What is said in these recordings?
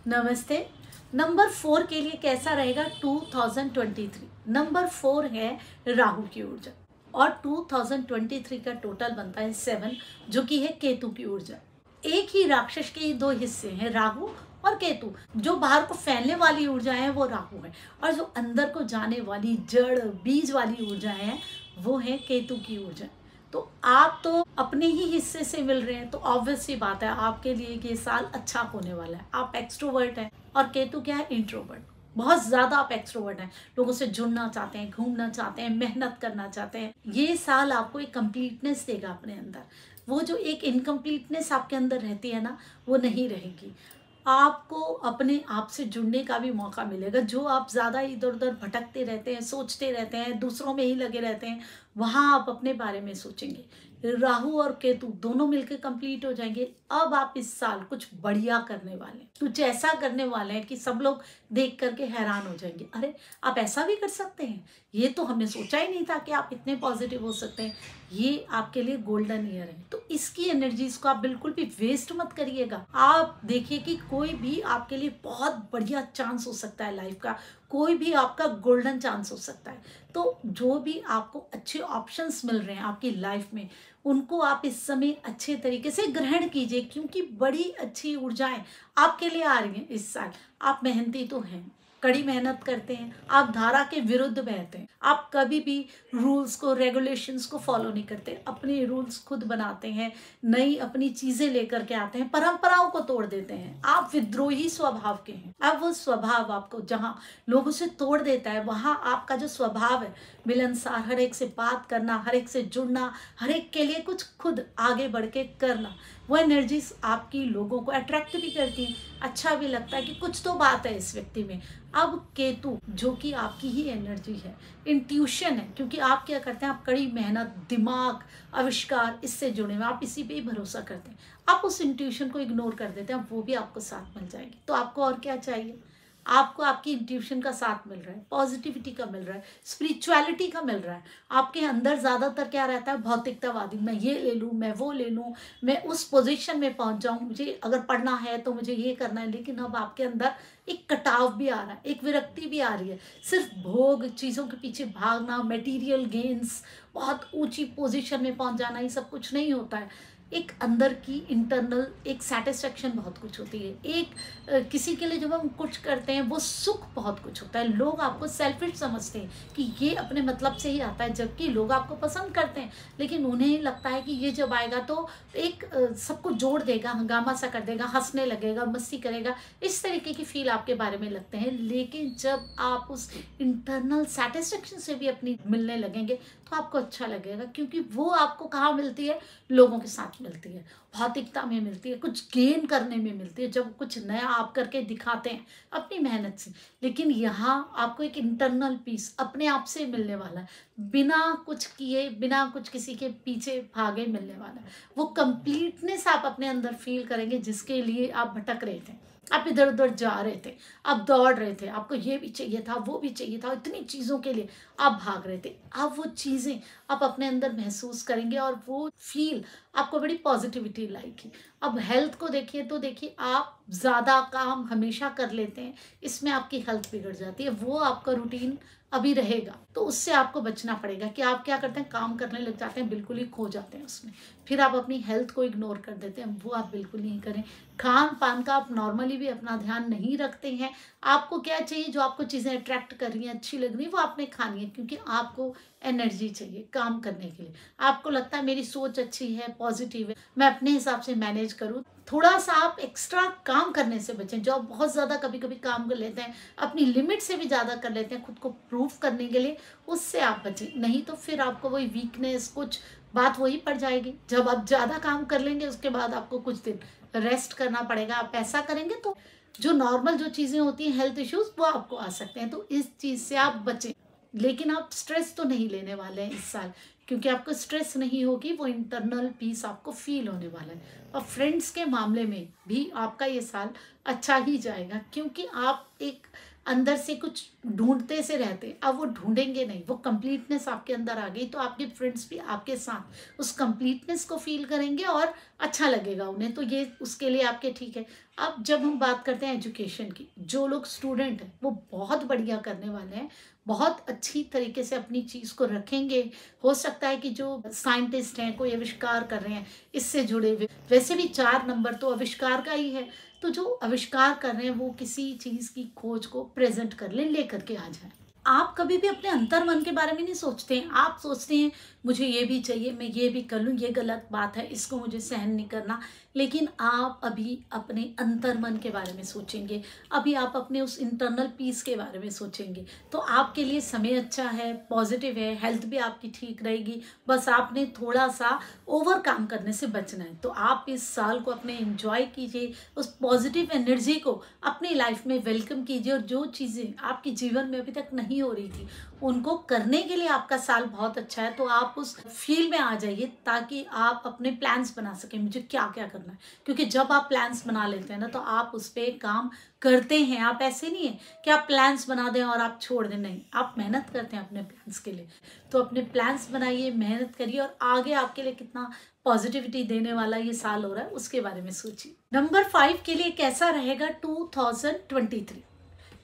नमस्ते। नंबर 4 के लिए कैसा रहेगा 2023? नंबर 4 है राहु की ऊर्जा और 2023 का टोटल बनता है 7, जो कि है केतु की ऊर्जा। एक ही राक्षस के दो हिस्से हैं, राहु और केतु। जो बाहर को फैलने वाली ऊर्जा है वो राहु है और जो अंदर को जाने वाली जड़ बीज वाली ऊर्जा है वो है केतु की ऊर्जा। तो आप तो अपने ही हिस्से से मिल रहे हैं, तो ऑब्वियस सी बात है आपके लिए ये साल अच्छा होने वाला है। आप एक्सट्रोवर्ट हैं और केतु क्या है, इंट्रोवर्ट। बहुत ज्यादा आप एक्सट्रोवर्ट हैं, लोगों से जुड़ना चाहते हैं, घूमना चाहते हैं, मेहनत करना चाहते हैं। ये साल आपको एक कंप्लीटनेस देगा अपने अंदर। वो जो एक इनकम्प्लीटनेस आपके अंदर रहती है ना, वो नहीं रहेगी। आपको अपने आप से जुड़ने का भी मौका मिलेगा। जो आप ज़्यादा इधर उधर भटकते रहते हैं, सोचते रहते हैं, दूसरों में ही लगे रहते हैं, वहाँ आप अपने बारे में सोचेंगे। राहु और केतु दोनों मिलकर कंप्लीट हो जाएंगे। अब आप इस साल कुछ बढ़िया करने वाले हैं, कुछ ऐसा करने वाले हैं कि सब लोग देख करके हैरान हो जाएंगे। अरे, आप ऐसा भी कर सकते हैं, ये तो हमने सोचा ही नहीं था कि आप इतने पॉजिटिव हो सकते हैं। ये आपके लिए गोल्डन ईयर है, तो इसकी एनर्जीज को आप बिल्कुल भी वेस्ट मत करिएगा। आप देखिए कि कोई भी आपके लिए बहुत बढ़िया चांस हो सकता है लाइफ का, कोई भी आपका गोल्डन चांस हो सकता है। तो जो भी आपको अच्छे ऑप्शंस मिल रहे हैं आपकी लाइफ में, उनको आप इस समय अच्छे तरीके से ग्रहण कीजिए, क्योंकि बड़ी अच्छी ऊर्जाएं आपके लिए आ रही हैं इस साल। आप मेहनती तो हैं, कड़ी मेहनत करते हैं, आप धारा के विरुद्ध बहते हैं, आप कभी भी रूल्स को रेगुलेशंस को फॉलो नहीं करते, अपने रूल्स खुद बनाते हैं, नई अपनी चीजें लेकर के आते हैं, परंपराओं को तोड़ देते हैं। आप विद्रोही स्वभाव के हैं। अब वो स्वभाव आपको जहां लोगों से तोड़ देता है, वहां आपका जो स्वभाव है मिलनसार, हर एक से बात करना, हर एक से जुड़ना, हर एक के लिए कुछ खुद आगे बढ़ के करना, वो एनर्जीज आपकी लोगों को अट्रैक्ट भी करती हैं। अच्छा भी लगता है कि कुछ तो बात है इस व्यक्ति में। अब केतु जो कि आपकी ही एनर्जी है, इंट्यूशन है, क्योंकि आप क्या करते हैं, आप कड़ी मेहनत, दिमाग, आविष्कार, इससे जुड़े हुए, आप इसी पे ही भरोसा करते हैं। आप उस इंट्यूशन को इग्नोर कर देते हैं, वो भी आपको साथ मिल जाएगी। तो आपको और क्या चाहिए? आपको आपकी इंट्यूशन का साथ मिल रहा है, पॉजिटिविटी का मिल रहा है, स्पिरिचुअलिटी का मिल रहा है। आपके अंदर ज्यादातर क्या रहता है, भौतिकतावादी, मैं ये ले लूँ, मैं वो ले लूँ, मैं उस पोजीशन में पहुंच जाऊं, मुझे अगर पढ़ना है तो मुझे ये करना है। लेकिन अब आपके अंदर एक कटाव भी आ रहा है, एक विरक्ति भी आ रही है। सिर्फ भोग, चीजों के पीछे भागना, मटेरियल गेन्स, बहुत ऊंची पोजीशन में पहुंच जाना, ये सब कुछ नहीं होता है। एक अंदर की इंटरनल एक सेटिस्फेक्शन बहुत कुछ होती है। एक किसी के लिए जब हम कुछ करते हैं वो सुख बहुत कुछ होता है। लोग आपको सेल्फिश समझते हैं कि ये अपने मतलब से ही आता है, जबकि लोग आपको पसंद करते हैं, लेकिन उन्हें लगता है कि ये जब आएगा तो एक सबको जोड़ देगा, हंगामा सा कर देगा, हंसने लगेगा, मस्ती करेगा, इस तरीके की फील आपके बारे में लगते हैं। लेकिन जब आप उस इंटरनल सेटिस्फेक्शन से भी अपनी मिलने लगेंगे तो आपको अच्छा लगेगा, क्योंकि वो आपको कहाँ मिलती है, लोगों के साथ मिलती है, भौतिकता में मिलती है, कुछ गेन करने में मिलती है, जब कुछ नया आप करके दिखाते हैं अपनी मेहनत से। लेकिन यहाँ आपको एक इंटरनल पीस अपने आप से मिलने वाला है, बिना कुछ किए, बिना कुछ किसी के पीछे भागे मिलने वाला है। वो कंप्लीटनेस आप अपने अंदर फील करेंगे, जिसके लिए आप भटक रहे थे, आप इधर उधर जा रहे थे, आप दौड़ रहे थे, आपको ये भी चाहिए था, वो भी चाहिए था, इतनी चीज़ों के लिए आप भाग रहे थे। अब वो चीज़ें आप अपने अंदर महसूस करेंगे और वो फील आपको बड़ी पॉजिटिविटी लाएगी। अब हेल्थ को देखिए तो देखिए, आप ज़्यादा काम हमेशा कर लेते हैं, इसमें आपकी हेल्थ बिगड़ जाती है। वो आपका रूटीन अभी रहेगा, तो उससे आपको बचना पड़ेगा कि आप क्या करते हैं, काम करने लग जाते हैं, बिल्कुल ही खो जाते हैं उसमें, फिर आप अपनी हेल्थ को इग्नोर कर देते हैं। वो आप बिल्कुल नहीं करें। खान पान का आप नॉर्मली भी अपना ध्यान नहीं रखते हैं। आपको क्या चाहिए, जो आपको चीज़ें अट्रैक्ट कर रही हैं, अच्छी लग रही है, वो आपने खानी है, क्योंकि आपको एनर्जी चाहिए काम करने के लिए। आपको लगता है मेरी सोच अच्छी है, पॉजिटिव है, मैं अपने हिसाब से मैनेज करूँ। थोड़ा सा आप एक्स्ट्रा काम करने से बचें। जो आप बहुत ज़्यादा कभी कभी काम कर लेते हैं, अपनी लिमिट से भी ज़्यादा कर लेते हैं खुद को प्रूव करने के लिए, उससे आप बचें। नहीं तो फिर आपको वही वीकनेस, कुछ बात वही पड़ जाएगी। जब आप ज़्यादा काम कर लेंगे, उसके बाद आपको कुछ दिन रेस्ट करना पड़ेगा। आप ऐसा करेंगे तो जो नॉर्मल जो चीज़ें होती हैं, हेल्थ इश्यूज, वो आपको आ सकते हैं। तो इस चीज़ से आप बचें। लेकिन आप स्ट्रेस तो नहीं लेने वाले हैं इस साल, क्योंकि आपको स्ट्रेस नहीं होगी, वो इंटरनल पीस आपको फील होने वाला है। और फ्रेंड्स के मामले में भी आपका ये साल अच्छा ही जाएगा, क्योंकि आप एक अंदर से कुछ ढूंढते से रहते, अब वो ढूंढेंगे नहीं, वो कंप्लीटनेस आपके अंदर आ गई तो आपके फ्रेंड्स भी आपके साथ उस कंप्लीटनेस को फील करेंगे और अच्छा लगेगा उन्हें, तो ये उसके लिए आपके ठीक है। अब जब हम बात करते हैं एजुकेशन की, जो लोग स्टूडेंट हैं वो बहुत बढ़िया करने वाले हैं, बहुत अच्छी तरीके से अपनी चीज़ को रखेंगे। हो सकता है कि जो साइंटिस्ट हैं, कोई आविष्कार कर रहे हैं, इससे जुड़े हुए, वैसे भी 4 नंबर तो आविष्कार का ही है, तो जो आविष्कार कर रहे हैं वो किसी चीज़ की खोज को प्रेजेंट कर लेकर के आ जाए। आप कभी भी अपने अंतर मन के बारे में नहीं सोचते हैं, आप सोचते हैं मुझे ये भी चाहिए, मैं ये भी कर लूँ, ये गलत बात है, इसको मुझे सहन नहीं करना। लेकिन आप अभी अपने अंतर मन के बारे में सोचेंगे, अभी आप अपने उस इंटरनल पीस के बारे में सोचेंगे, तो आपके लिए समय अच्छा है, पॉजिटिव है, हेल्थ भी आपकी ठीक रहेगी। बस आपने थोड़ा सा ओवर काम करने से बचना है। तो आप इस साल को अपने एंजॉय कीजिए, उस पॉजिटिव एनर्जी को अपनी लाइफ में वेलकम कीजिए, और जो चीज़ें आपके जीवन में अभी तक नहीं हो रही थी उनको करने के लिए आपका साल बहुत अच्छा है। तो आप उस फील में आ जाइए ताकि आप अपने प्लान्स बना सकें, मुझे क्या क्या करना है, क्योंकि जब आप प्लान्स बना लेते हैं ना तो आप उस पर काम करते हैं। आप ऐसे नहीं है कि आप प्लान्स बना दें और आप छोड़ दें, नहीं, आप मेहनत करते हैं अपने प्लान्स के लिए। तो अपने प्लान्स बनाइए, मेहनत करिए, और आगे आपके लिए कितना पॉजिटिविटी देने वाला ये साल हो रहा है उसके बारे में सोचिए। नंबर 5 के लिए कैसा रहेगा 2023?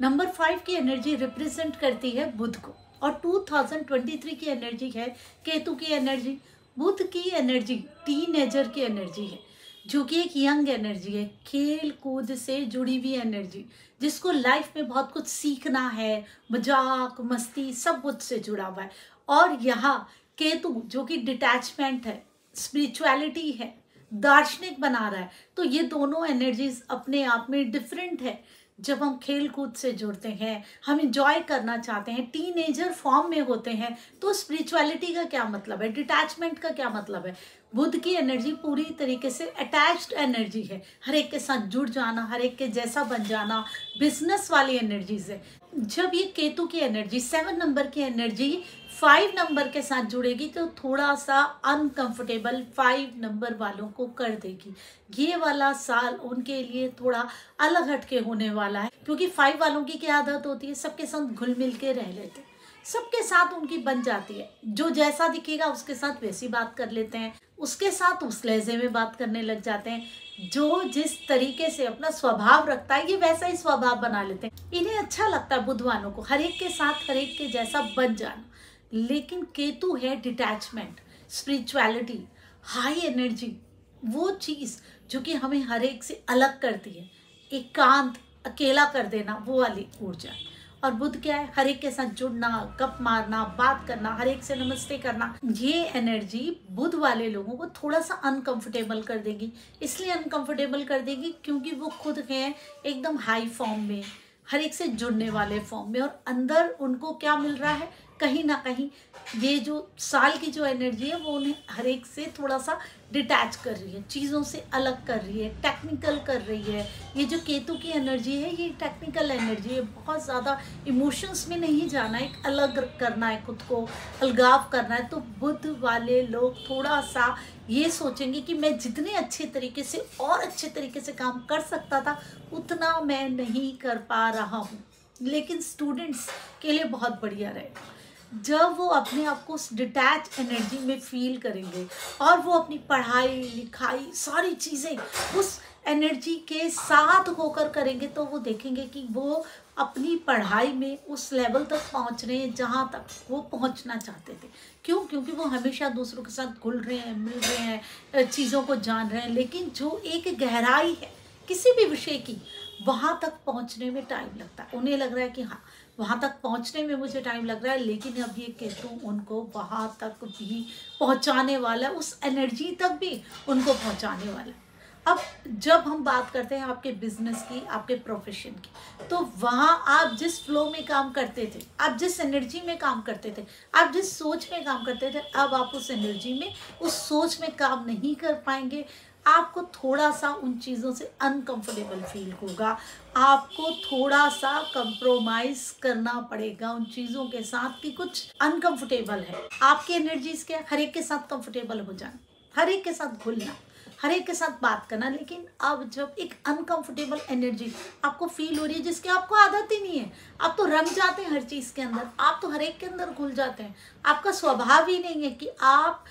नंबर 5 की एनर्जी रिप्रेजेंट करती है बुध को, और 2023 की एनर्जी है केतु की एनर्जी। बुध की एनर्जी टीनेजर की एनर्जी है, जो कि एक यंग एनर्जी है, खेल कूद से जुड़ी हुई एनर्जी, जिसको लाइफ में बहुत कुछ सीखना है, मजाक मस्ती सब कुछ से जुड़ा हुआ है। और यहाँ केतु जो कि डिटैचमेंट है, स्पिरिचुअलिटी है, दार्शनिक बना रहा है। तो ये दोनों एनर्जीज अपने आप में डिफरेंट है। जब हम खेल कूद से जुड़ते हैं, हम इंजॉय करना चाहते हैं, टीनेजर फॉर्म में होते हैं, तो स्पिरिचुअलिटी का क्या मतलब है, डिटैचमेंट का क्या मतलब है। बुध की एनर्जी पूरी तरीके से अटैच्ड एनर्जी है, हर एक के साथ जुड़ जाना, हर एक के जैसा बन जाना, बिजनेस वाली एनर्जीज है। जब ये केतु की एनर्जी 7 नंबर की एनर्जी 5 नंबर के साथ जुड़ेगी तो थोड़ा सा अनकंफर्टेबल 5 नंबर वालों को कर देगी। ये वाला साल उनके लिए थोड़ा अलग हटके होने वाला है, क्योंकि 5 वालों की क्या आदत होती है, सबके साथ घुल मिल के रह लेते हैं, सबके साथ उनकी बन जाती है, जो जैसा दिखेगा उसके साथ वैसी बात कर लेते हैं, उसके साथ उस लहजे में बात करने लग जाते हैं, जो जिस तरीके से अपना स्वभाव रखता है ये वैसा ही स्वभाव बना लेते हैं। इन्हें अच्छा लगता है बुध वालों को हर एक के साथ हर एक के जैसा बन जाना। लेकिन केतु है डिटैचमेंट, स्पिरिचुअलिटी, हाई एनर्जी, वो चीज़ जो कि हमें हर एक से अलग करती है, एकांत अकेला कर देना, वो वाली ऊर्जा। और बुध क्या है, हर एक के साथ जुड़ना, गप मारना, बात करना, हर एक से नमस्ते करना। ये एनर्जी बुध वाले लोगों को थोड़ा सा अनकंफर्टेबल कर देगी। इसलिए अनकंफर्टेबल कर देगी क्योंकि वो खुद हैं एकदम हाई फॉर्म में, हर एक से जुड़ने वाले फॉर्म में, और अंदर उनको क्या मिल रहा है, कहीं ना कहीं ये जो साल की जो एनर्जी है वो उन्हें हर एक से थोड़ा सा डिटैच कर रही है, चीज़ों से अलग कर रही है, टेक्निकल कर रही है। ये जो केतु की एनर्जी है ये टेक्निकल एनर्जी है, बहुत ज़्यादा इमोशंस में नहीं जाना है, एक अलग करना है, खुद को अलगाव करना है। तो बुध वाले लोग थोड़ा सा ये सोचेंगे कि मैं जितने अच्छे तरीके से और अच्छे तरीके से काम कर सकता था उतना मैं नहीं कर पा रहा हूँ। लेकिन स्टूडेंट्स के लिए बहुत बढ़िया रहेगा जब वो अपने आप को उस डिटैच एनर्जी में फील करेंगे और वो अपनी पढ़ाई लिखाई सारी चीज़ें उस एनर्जी के साथ होकर करेंगे, तो वो देखेंगे कि वो अपनी पढ़ाई में उस लेवल तक पहुंच रहे हैं जहां तक वो पहुंचना चाहते थे। क्यों? क्योंकि वो हमेशा दूसरों के साथ घुल रहे हैं, मिल रहे हैं, चीज़ों को जान रहे हैं। लेकिन जो एक गहराई है किसी भी विषय की, वहाँ तक पहुँचने में टाइम लगता है। उन्हें लग रहा है कि हाँ वहाँ तक पहुँचने में मुझे टाइम लग रहा है, लेकिन अब ये केतु उनको वहाँ तक भी पहुँचाने वाला है, उस एनर्जी तक भी उनको पहुँचाने वाला है। अब जब हम बात करते हैं आपके बिजनेस की, आपके प्रोफेशन की, तो वहाँ आप जिस फ्लो में काम करते थे, आप जिस एनर्जी में काम करते थे, आप जिस सोच में काम करते थे, अब आप उस एनर्जी में, उस सोच में काम नहीं कर पाएंगे। आपको थोड़ा सा उन चीज़ों से अनकंफर्टेबल फील होगा, आपको थोड़ा सा कंप्रोमाइज करना पड़ेगा उन चीज़ों के साथ कि कुछ अनकंफर्टेबल है। आपकी एनर्जीज के हर एक के साथ कंफर्टेबल हो जाना, हर एक के साथ घुलना, हर एक के साथ बात करना। लेकिन अब जब एक अनकंफर्टेबल एनर्जी आपको फील हो रही है जिसकी आपको आदत ही नहीं है, आप तो रम जाते हैं हर चीज़ के अंदर, आप तो हर एक के अंदर घुल जाते हैं, आपका स्वभाव ही नहीं है कि आप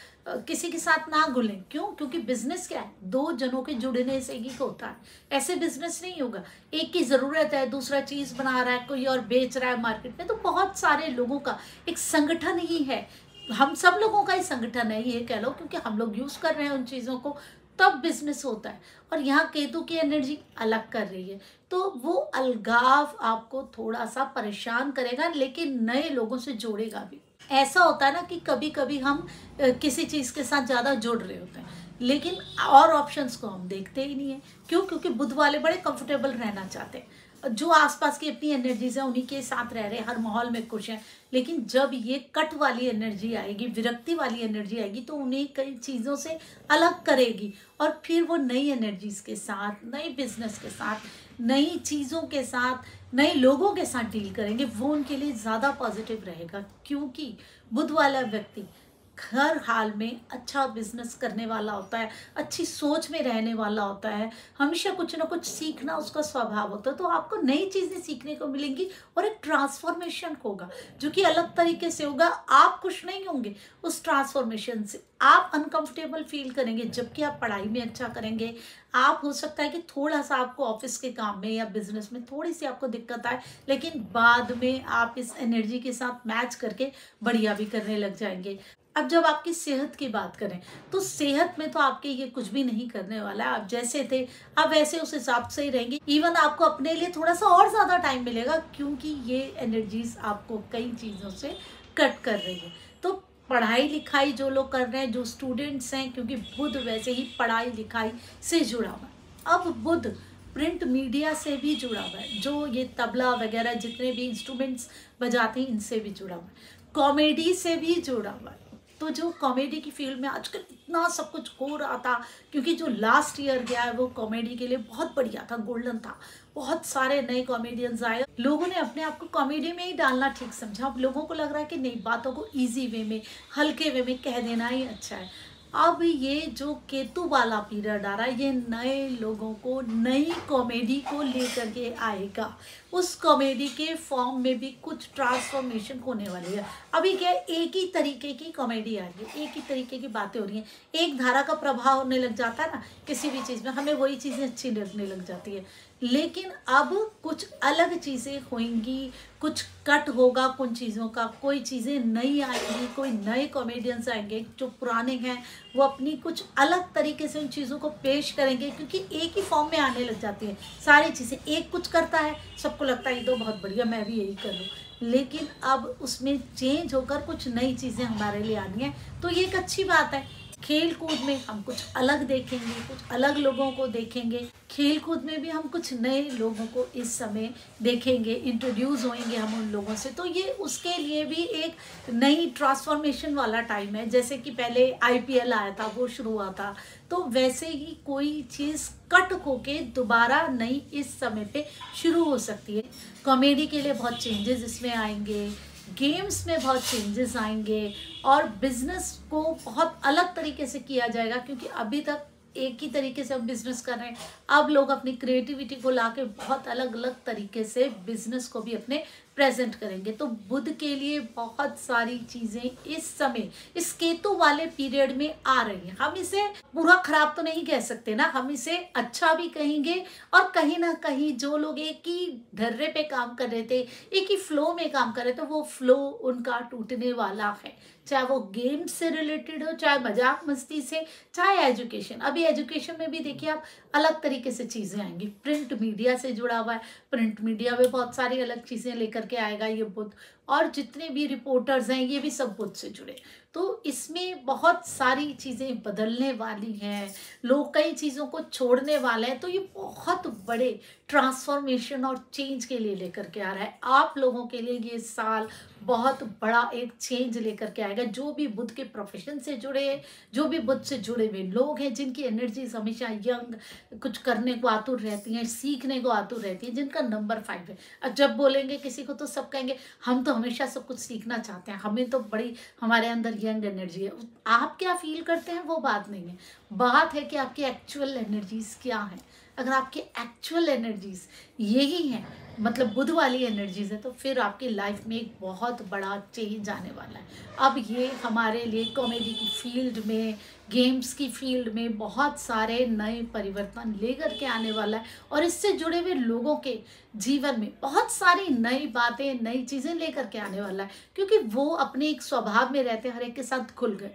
किसी के साथ ना घुलें। क्यों? क्योंकि बिजनेस क्या है, दो जनों के जुड़ने से ही होता है, ऐसे बिजनेस नहीं होगा। एक की ज़रूरत है, दूसरा चीज़ बना रहा है, कोई और बेच रहा है मार्केट में, तो बहुत सारे लोगों का एक संगठन ही है, हम सब लोगों का ही संगठन है ये कह लो, क्योंकि हम लोग यूज़ कर रहे हैं उन चीज़ों को, तब बिजनेस होता है। और यहाँ केतु की एनर्जी अलग कर रही है, तो वो अलगाव आपको थोड़ा सा परेशान करेगा, लेकिन नए लोगों से जोड़ेगा भी। ऐसा होता है ना कि कभी कभी हम किसी चीज़ के साथ ज़्यादा जुड़ रहे होते हैं, लेकिन और ऑप्शंस को हम देखते ही नहीं है। क्यों? क्योंकि बुध वाले बड़े कंफर्टेबल रहना चाहते हैं, जो आसपास की अपनी एनर्जीज है उन्हीं के साथ रह रहे हैं, हर माहौल में खुश हैं। लेकिन जब ये कट वाली एनर्जी आएगी, विरक्ति वाली एनर्जी आएगी, तो उन्हें कई चीज़ों से अलग करेगी, और फिर वो नई एनर्जीज के साथ, नए बिजनेस के साथ, नई चीज़ों के साथ, नए लोगों के साथ डील करेंगे। वो उनके लिए ज़्यादा पॉजिटिव रहेगा, क्योंकि बुध वाला व्यक्ति हर हाल में अच्छा बिजनेस करने वाला होता है, अच्छी सोच में रहने वाला होता है, हमेशा कुछ ना कुछ सीखना उसका स्वभाव होता है। तो आपको नई चीज़ें सीखने को मिलेंगी और एक ट्रांसफॉर्मेशन होगा जो कि अलग तरीके से होगा। आप खुश नहीं होंगे उस ट्रांसफॉर्मेशन से, आप अनकंफर्टेबल फील करेंगे, जबकि आप पढ़ाई में अच्छा करेंगे। आप हो सकता है कि थोड़ा सा आपको ऑफिस के काम में या बिजनेस में थोड़ी सी आपको दिक्कत आए, लेकिन बाद में आप इस एनर्जी के साथ मैच करके बढ़िया भी करने लग जाएंगे। अब जब आपकी सेहत की बात करें, तो सेहत में तो आपके ये कुछ भी नहीं करने वाला है। आप जैसे थे आप वैसे उस हिसाब से ही रहेंगे। इवन आपको अपने लिए थोड़ा सा और ज़्यादा टाइम मिलेगा, क्योंकि ये एनर्जीज आपको कई चीज़ों से कट कर रही है। तो पढ़ाई लिखाई जो लोग कर रहे हैं, जो स्टूडेंट्स हैं, क्योंकि बुध वैसे ही पढ़ाई लिखाई से जुड़ा हुआ है। अब बुध प्रिंट मीडिया से भी जुड़ा हुआ है, जो ये तबला वगैरह जितने भी इंस्ट्रूमेंट्स बजाते हैं इनसे भी जुड़ा हुआ है, कॉमेडी से भी जुड़ा हुआ है। तो जो कॉमेडी की फील्ड में आजकल इतना सब कुछ हो रहा था, क्योंकि जो लास्ट ईयर गया है वो कॉमेडी के लिए बहुत बढ़िया था, गोल्डन था। बहुत सारे नए कॉमेडियंस आए, लोगों ने अपने आप को कॉमेडी में ही डालना ठीक समझा। अब लोगों को लग रहा है कि नई बातों को इजी वे में, हल्के वे में कह देना ही अच्छा है। अब ये जो केतु वाला पीरियड आ रहा है, ये नए लोगों को नई कॉमेडी को लेकर के आएगा। उस कॉमेडी के फॉर्म में भी कुछ ट्रांसफॉर्मेशन होने वाली है। अभी क्या है, एक ही तरीके की कॉमेडी आ रही है, एक ही तरीके की बातें हो रही हैं, एक धारा का प्रभाव होने लग जाता है ना किसी भी चीज़ में, हमें वही चीज़ें अच्छी लगने लग जाती है। लेकिन अब कुछ अलग चीज़ें होंगी, कुछ कट होगा उन चीज़ों का, कोई चीज़ें नई आएंगी, कोई नए कॉमेडियंस आएंगे, जो पुराने हैं वो अपनी कुछ अलग तरीके से उन चीज़ों को पेश करेंगे, क्योंकि एक ही फॉर्म में आने लग जाती है सारी चीज़ें। एक कुछ करता है, सबको लगता है ये तो बहुत बढ़िया, मैं भी यही कर लूँ, लेकिन अब उसमें चेंज होकर कुछ नई चीज़ें हमारे लिए आनी है, तो ये एक अच्छी बात है। खेल कूद में हम कुछ अलग देखेंगे, कुछ अलग लोगों को देखेंगे, खेल कूद में भी हम कुछ नए लोगों को इस समय देखेंगे, इंट्रोड्यूस होंगे हम उन लोगों से, तो ये उसके लिए भी एक नई ट्रांसफॉर्मेशन वाला टाइम है। जैसे कि पहले आईपीएल आया था, वो शुरू हुआ था, तो वैसे ही कोई चीज़ कट होके दोबारा नई इस समय पे शुरू हो सकती है। कॉमेडी के लिए बहुत चेंजेस इसमें आएंगे, गेम्स में बहुत चेंजेस आएंगे, और बिजनेस को बहुत अलग तरीके से किया जाएगा, क्योंकि अभी तक एक ही तरीके से हम बिजनेस कर रहे हैं। अब लोग अपनी क्रिएटिविटी को लाके बहुत अलग अलग तरीके से बिजनेस को भी अपने प्रेजेंट करेंगे। तो बुध के लिए बहुत सारी चीजें इस समय इस केतु वाले पीरियड में आ रही हैं। हम इसे पूरा खराब तो नहीं कह सकते ना, हम इसे अच्छा भी कहेंगे, और कहीं ना कहीं जो लोग एक ही ढर्रे पे काम कर रहे थे, एक ही फ्लो में काम कर रहे थे, वो फ्लो उनका टूटने वाला है, चाहे वो गेम से रिलेटेड हो, चाहे मजाक मस्ती से, चाहे एजुकेशन। अभी एजुकेशन में भी देखिए आप अलग तरीके से चीज़ें आएंगी, प्रिंट मीडिया से जुड़ा हुआ है, प्रिंट मीडिया में बहुत सारी अलग चीज़ें लेकर के आएगा ये बुध, और जितने भी रिपोर्टर्स हैं ये भी सब बुध से जुड़े। तो इसमें बहुत सारी चीज़ें बदलने वाली हैं, लोग कई चीज़ों को छोड़ने वाले हैं, तो ये बहुत बड़े ट्रांसफॉर्मेशन और चेंज के लिए लेकर के आ रहा है। आप लोगों के लिए ये साल बहुत बड़ा एक चेंज लेकर के आएगा। जो भी बुध के प्रोफेशन से जुड़े हैं, जो भी बुध से जुड़े हुए लोग हैं, जिनकी एनर्जीज हमेशा यंग, कुछ करने को आतुर रहती हैं, सीखने को आतुर रहती है, जिनका नंबर 5 है। अब जब बोलेंगे किसी को तो सब कहेंगे हम तो तो हमेशा सब कुछ सीखना चाहते हैं, हमें तो बड़ी हमारे अंदर यंग एनर्जी है। आप क्या फील करते हैं वो बात नहीं है, बात है कि आपकी एक्चुअल एनर्जीज क्या है। अगर आपकी एक्चुअल एनर्जीज यही हैं, मतलब बुध वाली एनर्जीज है, तो फिर आपकी लाइफ में एक बहुत बड़ा चेंज आने वाला है। अब ये हमारे लिए कॉमेडी की फील्ड में, गेम्स की फील्ड में बहुत सारे नए परिवर्तन लेकर के आने वाला है, और इससे जुड़े हुए लोगों के जीवन में बहुत सारी नई बातें, नई चीज़ें लेकर के आने वाला है, क्योंकि वो अपने एक स्वभाव में रहते हैं, हर एक के साथ खुल गए।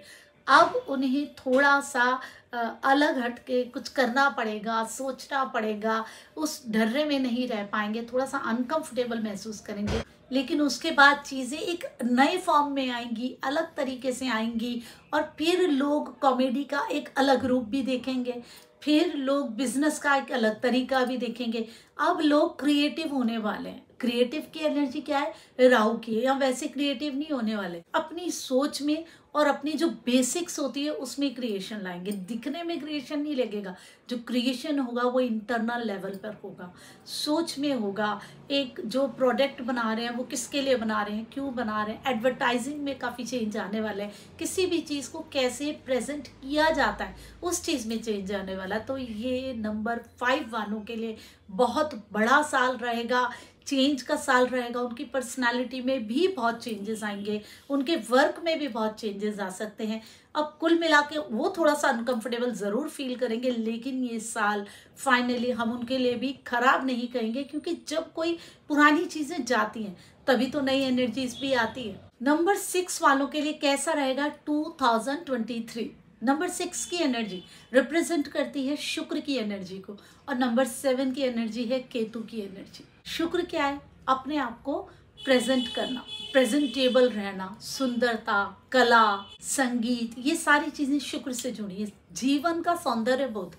अब उन्हें थोड़ा सा अलग हट के कुछ करना पड़ेगा, सोचना पड़ेगा, उस ढर्रे में नहीं रह पाएंगे, थोड़ा सा अनकंफर्टेबल महसूस करेंगे, लेकिन उसके बाद चीज़ें एक नए फॉर्म में आएंगी, अलग तरीके से आएंगी, और फिर लोग कॉमेडी का एक अलग रूप भी देखेंगे, फिर लोग बिजनेस का एक अलग तरीका भी देखेंगे। अब लोग क्रिएटिव होने वाले हैं। क्रिएटिव की एनर्जी क्या है? राहु की है। या वैसे क्रिएटिव नहीं होने वाले, अपनी सोच में और अपनी जो बेसिक्स होती है उसमें क्रिएशन लाएंगे। दिखने में क्रिएशन नहीं लगेगा, जो क्रिएशन होगा वो इंटरनल लेवल पर होगा, सोच में होगा। एक जो प्रोडक्ट बना रहे हैं वो किसके लिए बना रहे हैं, क्यों बना रहे हैं, एडवर्टाइजिंग में काफ़ी चेंज आने वाला है। किसी भी चीज़ को कैसे प्रेजेंट किया जाता है उस चीज़ में चेंज आने वाला है। तो ये नंबर 5 वालों के लिए बहुत बड़ा साल रहेगा, चेंज का साल रहेगा। उनकी पर्सनालिटी में भी बहुत चेंजेस आएंगे, उनके वर्क में भी बहुत चेंजेस आ सकते हैं। अब कुल मिला के वो थोड़ा सा अनकंफर्टेबल ज़रूर फील करेंगे, लेकिन ये साल फाइनली हम उनके लिए भी खराब नहीं कहेंगे, क्योंकि जब कोई पुरानी चीज़ें जाती हैं तभी तो नई एनर्जीज भी आती है। नंबर 6 वालों के लिए कैसा रहेगा 2023? नंबर 6 की एनर्जी रिप्रेजेंट करती है शुक्र की एनर्जी को, और नंबर 7 की एनर्जी है केतु की एनर्जी। शुक्र क्या है? अपने आप को प्रेजेंट करना, प्रेजेंटेबल रहना, सुंदरता, कला, संगीत, ये सारी चीजें शुक्र से जुड़ी है। जीवन का सौंदर्य बोध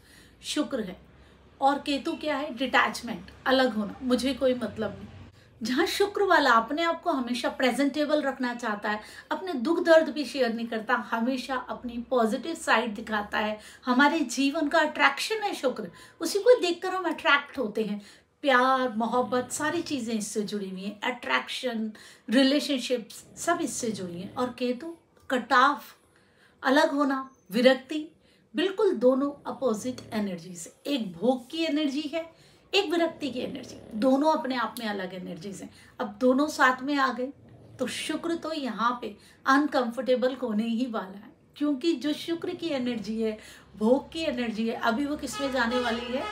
शुक्र है। और केतु क्या है? डिटैचमेंट, अलग होना, मुझे कोई मतलब नहीं। जहाँ शुक्र वाला अपने आप को हमेशा प्रेजेंटेबल रखना चाहता है, अपने दुख दर्द भी शेयर नहीं करता, हमेशा अपनी पॉजिटिव साइड दिखाता है। हमारे जीवन का अट्रैक्शन है शुक्र, उसी को देखकर हम अट्रैक्ट होते हैं। प्यार, मोहब्बत, सारी चीज़ें इससे जुड़ी हुई हैं। अट्रैक्शन, रिलेशनशिप्स सब इससे जुड़ी हैं। और केतु कटाव, अलग होना, विरक्ति, बिल्कुल दोनों अपोजिट एनर्जीज। एक भोग की एनर्जी है, एक विरक्ति की एनर्जी, दोनों अपने आप में अलग एनर्जीज हैं। अब दोनों साथ में आ गए तो शुक्र तो यहाँ पे अनकंफर्टेबल होने ही वाला है, क्योंकि जो शुक्र की एनर्जी है, भोग की एनर्जी है, अभी वो किस में जाने वाली है?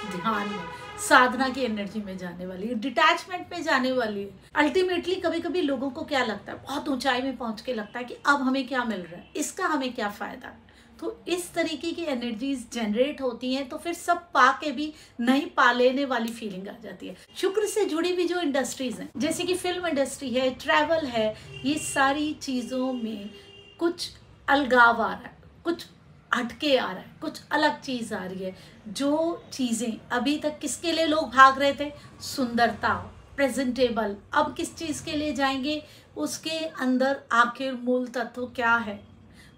ध्यान में, साधना की एनर्जी में जाने वाली है, डिटैचमेंट में जाने वाली है। अल्टीमेटली कभी कभी लोगों को क्या लगता है, बहुत ऊंचाई में पहुंच के लगता है कि अब हमें क्या मिल रहा है, इसका हमें क्या फायदा है। तो इस तरीके की एनर्जीज जनरेट होती हैं, तो फिर सब पा के भी नहीं पा लेने वाली फीलिंग आ जाती है। शुक्र से जुड़ी हुई जो इंडस्ट्रीज हैं, जैसे कि फिल्म इंडस्ट्री है, ट्रैवल है, ये सारी चीज़ों में कुछ अलगाव आ रहा है, कुछ हटके आ रहा है, कुछ अलग चीज़ आ रही है। जो चीज़ें अभी तक किसके लिए लोग भाग रहे थे, सुंदरता, प्रेजेंटेबल, अब किस चीज़ के लिए जाएंगे, उसके अंदर आखिर मूल तत्व क्या है?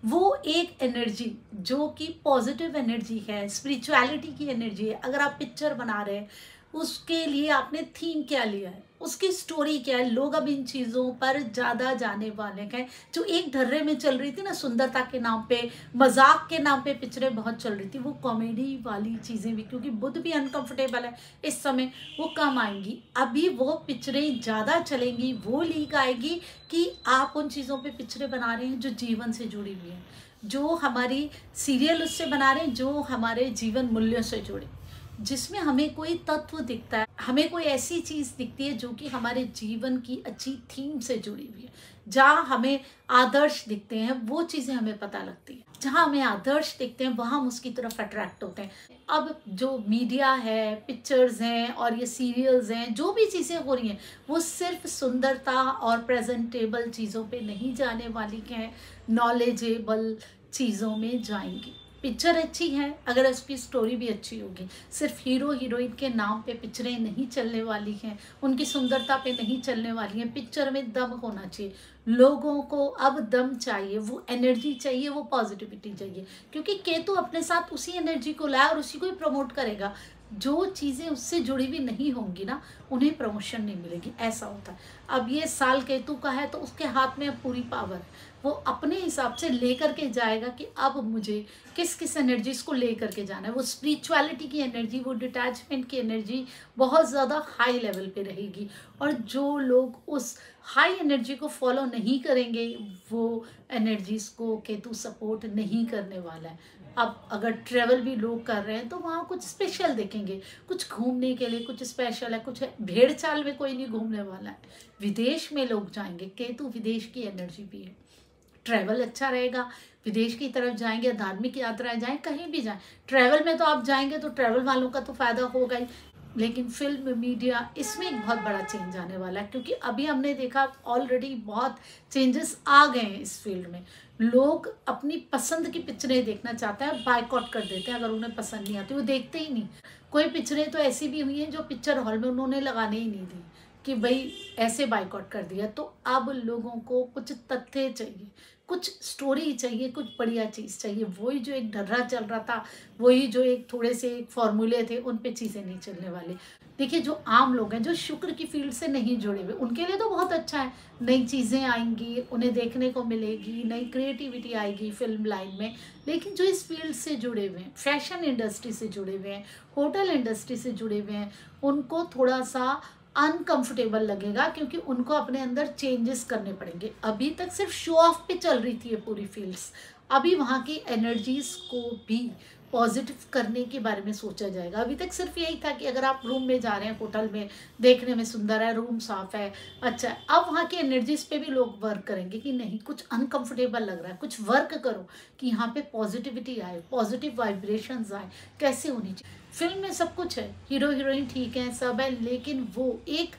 वो एक एनर्जी जो कि पॉजिटिव एनर्जी है, स्पिरिचुअलिटी की एनर्जी है। अगर आप पिक्चर बना रहे हैं, उसके लिए आपने थीम क्या लिया है, उसकी स्टोरी क्या है। लोग अब इन चीज़ों पर ज़्यादा जाने वाले हैं। जो एक धर्रे में चल रही थी ना, सुंदरता के नाम पे, मजाक के नाम पे पिक्चरें बहुत चल रही थी, वो कॉमेडी वाली चीज़ें भी, क्योंकि बुध भी अनकंफर्टेबल है इस समय, वो कम आएंगी। अभी वो पिक्चरें ज़्यादा चलेंगी, वो लीक आएगी कि आप उन चीज़ों पर पिक्चरें बना रहे हैं जो जीवन से जुड़ी हुई हैं, जो हमारी सीरियल उससे बना रहे हैं, जो हमारे जीवन मूल्यों से जुड़े, जिसमें हमें कोई तत्व दिखता है, हमें कोई ऐसी चीज़ दिखती है जो कि हमारे जीवन की अच्छी थीम से जुड़ी हुई है। जहाँ हमें आदर्श दिखते हैं वो चीज़ें हमें पता लगती है, जहाँ हमें आदर्श दिखते हैं वहाँ हम उसकी तरफ अट्रैक्ट होते हैं। अब जो मीडिया है, पिक्चर्स हैं और ये सीरियल्स हैं, जो भी चीज़ें हो रही हैं, वो सिर्फ सुंदरता और प्रेजेंटेबल चीज़ों पे नहीं जाने वाली हैं, नॉलेजेबल चीज़ों में जाएंगी। पिक्चर अच्छी है अगर उसकी स्टोरी भी अच्छी होगी। सिर्फ हीरो हीरोइन के नाम पे पिक्चरें नहीं चलने वाली हैं, उनकी सुंदरता पे नहीं चलने वाली हैं। पिक्चर में दम होना चाहिए, लोगों को अब दम चाहिए, वो एनर्जी चाहिए, वो पॉजिटिविटी चाहिए, क्योंकि केतु अपने साथ उसी एनर्जी को लाया और उसी को ही प्रमोट करेगा। जो चीज़ें उससे जुड़ी हुई नहीं होंगी ना, उन्हें प्रमोशन नहीं मिलेगी, ऐसा होता है। अब ये साल केतु का है तो उसके हाथ में अब पूरी पावर है, वो अपने हिसाब से लेकर के जाएगा कि अब मुझे किस किस एनर्जीज को लेकर के जाना है। वो स्पिरिचुअलिटी की एनर्जी, वो डिटैचमेंट की एनर्जी बहुत ज़्यादा हाई लेवल पे रहेगी। और जो लोग उस हाई एनर्जी को फॉलो नहीं करेंगे, वो एनर्जीज को केतु सपोर्ट नहीं करने वाला है। अब अगर ट्रेवल भी लोग कर रहे हैं तो वहाँ कुछ स्पेशल देखेंगे, कुछ घूमने के लिए कुछ स्पेशल है, कुछ है। भेड़ चाल में कोई नहीं घूमने वाला है। विदेश में लोग जाएंगे, केतु विदेश की एनर्जी भी है। ट्रैवल अच्छा रहेगा, विदेश की तरफ जाएंगे, धार्मिक यात्राएं जाएं, कहीं भी जाएं। ट्रैवल में तो आप जाएंगे तो ट्रैवल वालों का तो फायदा होगा ही, लेकिन फिल्म मीडिया इसमें एक बहुत बड़ा चेंज आने वाला है। क्योंकि अभी हमने देखा ऑलरेडी बहुत चेंजेस आ गए हैं इस फील्ड में। लोग अपनी पसंद की पिक्चरें देखना चाहते हैं, बायकॉट कर देते हैं। अगर उन्हें पसंद नहीं आती वो देखते ही नहीं। कोई पिक्चरें तो ऐसी भी हुई हैं जो पिक्चर हॉल में उन्होंने लगाने ही नहीं दी, कि भाई ऐसे बायकॉट कर दिया। तो अब लोगों को कुछ तथ्य चाहिए, कुछ स्टोरी चाहिए, कुछ बढ़िया चीज़ चाहिए। वही जो एक ढर्रा चल रहा था, वही जो एक थोड़े से एक फॉर्मूले थे, उन पे चीज़ें नहीं चलने वाली। देखिए, जो आम लोग हैं, जो शुक्र की फील्ड से नहीं जुड़े हुए, उनके लिए तो बहुत अच्छा है। नई चीज़ें आएंगी, उन्हें देखने को मिलेगी, नई क्रिएटिविटी आएगी फिल्म लाइन में। लेकिन जो इस फील्ड से जुड़े हुए हैं, फैशन इंडस्ट्री से जुड़े हुए हैं, होटल इंडस्ट्री से जुड़े हुए हैं, उनको थोड़ा सा अनकंफर्टेबल लगेगा, क्योंकि उनको अपने अंदर चेंजेस करने पड़ेंगे। अभी तक सिर्फ शो ऑफ पे चल रही थी ये पूरी फील्ड्स। अभी वहाँ की एनर्जीज को भी पॉजिटिव करने के बारे में सोचा जाएगा। अभी तक सिर्फ यही था कि अगर आप रूम में जा रहे हैं, होटल में, देखने में सुंदर है, रूम साफ है, अच्छा है। अब वहाँ की एनर्जीज पे भी लोग वर्क करेंगे कि नहीं, कुछ अनकंफर्टेबल लग रहा है, कुछ वर्क करो कि यहाँ पे पॉजिटिविटी आए, पॉजिटिव वाइब्रेशंस आए। कैसे होनी चाहिए? फिल्म में सब कुछ है, हीरो हीरोइन ठीक है, सब है, लेकिन वो एक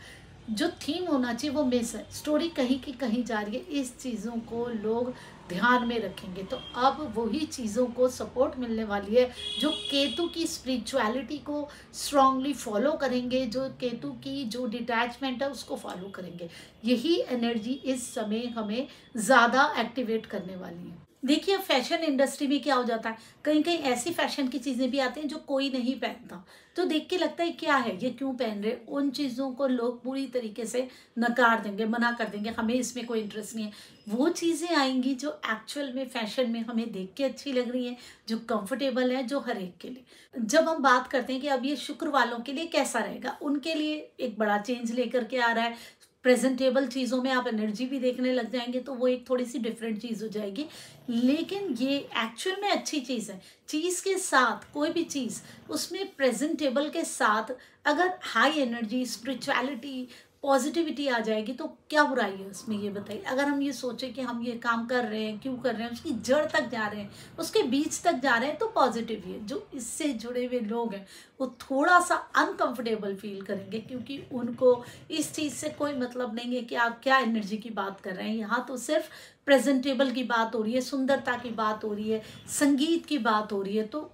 जो थीम होना चाहिए वो मिस है। स्टोरी कहीं की कहीं जा रही है। इस चीज़ों को लोग ध्यान में रखेंगे तो अब वही चीज़ों को सपोर्ट मिलने वाली है जो केतु की स्पिरिचुअलिटी को स्ट्रांगली फॉलो करेंगे, जो केतु की जो डिटैचमेंट है उसको फॉलो करेंगे। यही एनर्जी इस समय हमें ज़्यादा एक्टिवेट करने वाली है। देखिए, फैशन इंडस्ट्री में क्या हो जाता है, कहीं कहीं ऐसी फैशन की चीज़ें भी आती हैं जो कोई नहीं पहनता, तो देख के लगता है क्या है ये, क्यों पहन रहे। उन चीज़ों को लोग पूरी तरीके से नकार देंगे, मना कर देंगे, हमें इसमें कोई इंटरेस्ट नहीं है। वो चीज़ें आएंगी जो एक्चुअल में फैशन में हमें देख के अच्छी लग रही हैं, जो कंफर्टेबल है, जो हर एक के लिए। जब हम बात करते हैं कि अब ये शुक्र वालों के लिए कैसा रहेगा, उनके लिए एक बड़ा चेंज लेकर के आ रहा है। प्रेजेंटेबल चीज़ों में आप एनर्जी भी देखने लग जाएंगे तो वो एक थोड़ी सी डिफरेंट चीज़ हो जाएगी। लेकिन ये एक्चुअल में अच्छी चीज़ है। चीज़ के साथ कोई भी चीज़, उसमें प्रेजेंटेबल के साथ अगर हाई एनर्जी, स्पिरिचुअलिटी, पॉजिटिविटी आ जाएगी तो क्या बुराई है उसमें, ये बताइए। अगर हम ये सोचें कि हम ये काम कर रहे हैं, क्यों कर रहे हैं, उसकी जड़ तक जा रहे हैं, उसके बीच तक जा रहे हैं, तो पॉजिटिव ही है। जो इससे जुड़े हुए लोग हैं वो थोड़ा सा अनकंफर्टेबल फील करेंगे, क्योंकि उनको इस चीज़ से कोई मतलब नहीं है कि आप क्या एनर्जी की बात कर रहे हैं। यहाँ तो सिर्फ प्रेजेंटेबल की बात हो रही है, सुंदरता की बात हो रही है, संगीत की बात हो रही है। तो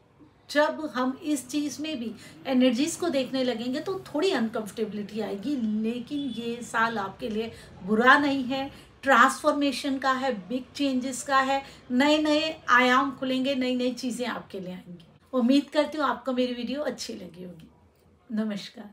जब हम इस चीज़ में भी एनर्जीज को देखने लगेंगे तो थोड़ी अनकंफर्टेबिलिटी आएगी। लेकिन ये साल आपके लिए बुरा नहीं है, ट्रांसफॉर्मेशन का है, बिग चेंजेस का है। नए नए आयाम खुलेंगे, नई नई चीज़ें आपके लिए आएंगी। उम्मीद करती हूँ आपको मेरी वीडियो अच्छी लगी होगी। नमस्कार।